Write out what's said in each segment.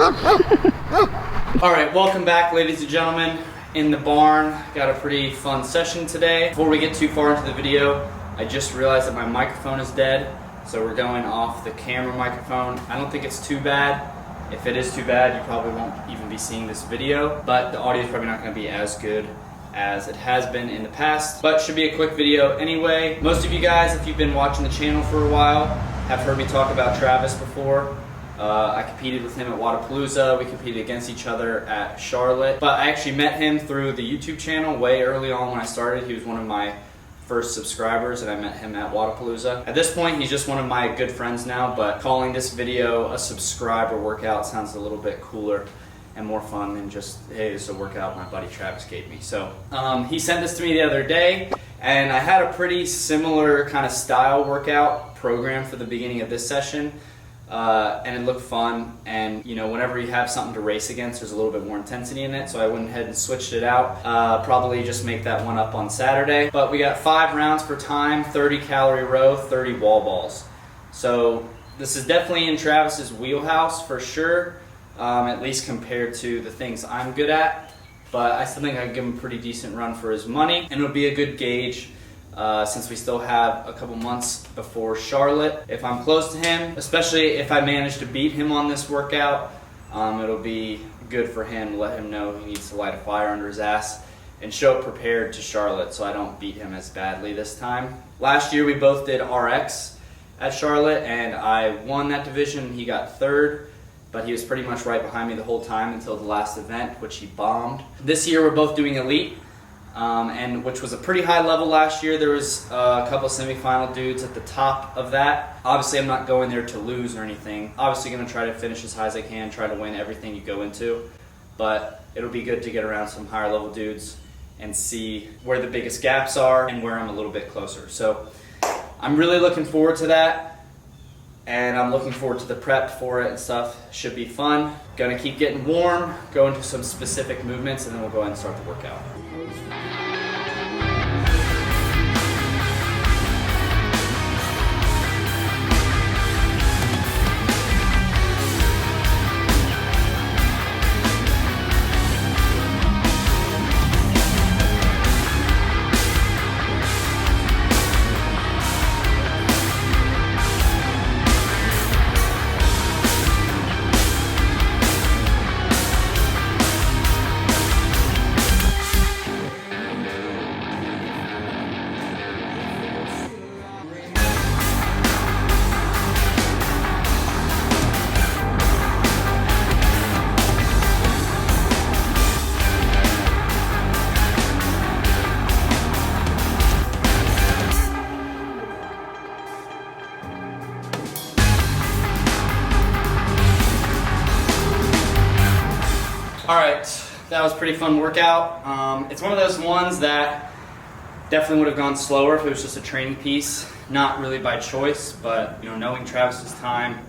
All right, welcome back, ladies and gentlemen. In the barn, got a pretty fun session today. Before we get too far into the video, I just realized that my microphone is dead, so we're going off the camera microphone. I don't think it's too bad. If it is too bad, you probably won't even be seeing this video, but the audio is probably not going to be as good as it has been in the past, but should be a quick video anyway. Most of you guys, if you've been watching the channel for a while, have heard me talk about Travis before. I competed with him at Wodapalooza. We competed against each other at Charlotte, but I actually met him through the YouTube channel way early on when I started. He was one of my first subscribers, and I met him at Wodapalooza. At this point, he's just one of my good friends now, but calling this video a subscriber workout sounds a little bit cooler and more fun than just, hey, it's a workout my buddy Travis gave me. So he sent this to me the other day, and I had a pretty similar kind of style workout program for the beginning of this session. And it looked fun, and you know, whenever you have something to race against, there's a little bit more intensity in it, so I went ahead and switched it out. Probably just make that one up on Saturday. But we got 5 rounds per time, 30 calorie row, 30 wall balls. So this is definitely in Travis's wheelhouse for sure, at least compared to the things I'm good at. But I still think I can give him a pretty decent run for his money, and it'll be a good gauge since we still have a couple months before Charlotte. If I'm close to him, especially if I manage to beat him on this workout, it'll be good for him to let him know he needs to light a fire under his ass and show up prepared to Charlotte so I don't beat him as badly this time. Last year we both did RX at Charlotte, and I won that division. He got 3rd, but he was pretty much right behind me the whole time until the last event, which he bombed. This year we're both doing Elite. And which was a pretty high level last year. There was a couple semifinal dudes at the top of that. Obviously, I'm not going there to lose or anything. Obviously, going to try to finish as high as I can, try to win everything you go into. But it'll be good to get around some higher level dudes and see where the biggest gaps are and where I'm a little bit closer. So I'm really looking forward to that, and I'm looking forward to the prep for it and stuff. Should be fun. Gonna keep getting warm, go into some specific movements, and then we'll go ahead and start the workout. Alright, that was a pretty fun workout. It's one of those ones that definitely would have gone slower if it was just a training piece. Not really by choice, but you know, knowing Travis's time,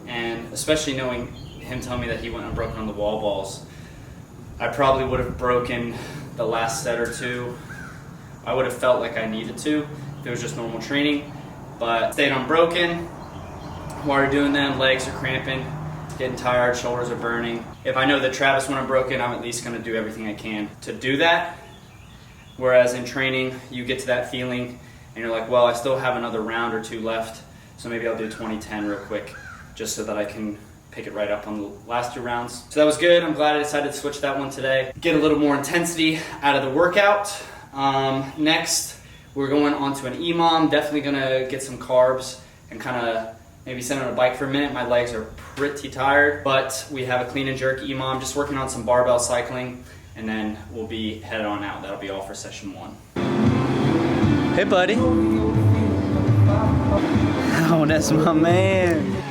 and especially knowing him telling me that he went unbroken on the wall balls, I probably would have broken the last set or two. I would have felt like I needed to if it was just normal training, but stayed unbroken. While you're doing them, legs are cramping, getting tired, shoulders are burning. If I know that Travis went unbroken, I'm at least going to do everything I can to do that. Whereas in training, you get to that feeling and you're like, well, I still have another round or 2 left, so maybe I'll do 20-10 real quick just so that I can pick it right up on the last 2 rounds. So that was good. I'm glad I decided to switch that one today. Get a little more intensity out of the workout. Next, we're going on to an EMOM. Definitely going to get some carbs and kind of maybe sit on a bike for a minute. My legs are pretty tired, but we have a clean and jerk EMOM, just working on some barbell cycling, and then we'll be headed on out. That'll be all for session 1. Hey, buddy. Oh, that's my man.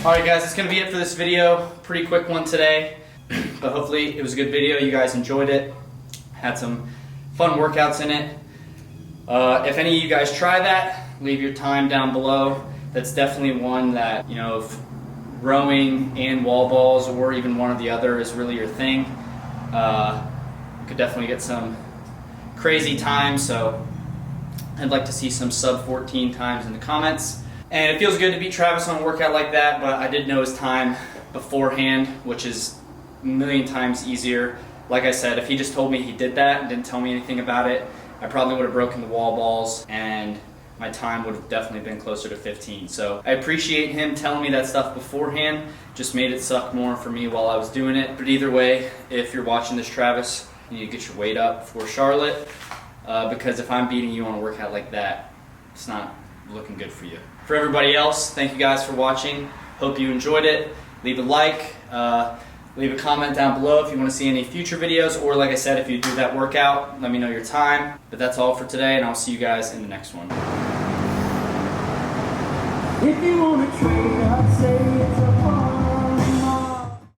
Alright guys, that's going to be it for this video. Pretty quick one today, but hopefully it was a good video. You guys enjoyed it. Had some fun workouts in it. If any of you guys try that, leave your time down below. That's definitely one that, you know, if rowing and wall balls or even one or the other is really your thing, you could definitely get some crazy times. So I'd like to see some sub 14 times in the comments. And it feels good to beat Travis on a workout like that, but I did know his time beforehand, which is a million times easier. Like I said, if he just told me he did that and didn't tell me anything about it, I probably would have broken the wall balls and my time would have definitely been closer to 15. So I appreciate him telling me that stuff beforehand. Just made it suck more for me while I was doing it. But either way, if you're watching this, Travis, you need to get your weight up for Charlotte, because if I'm beating you on a workout like that, it's not looking good for you. For everybody else, thank you guys for watching. Hope you enjoyed it. Leave a like, leave a comment down below if you want to see any future videos, or like I said, if you do that workout, let me know your time. But that's all for today, and I'll see you guys in the next one. If you want to trade, I'd say it's a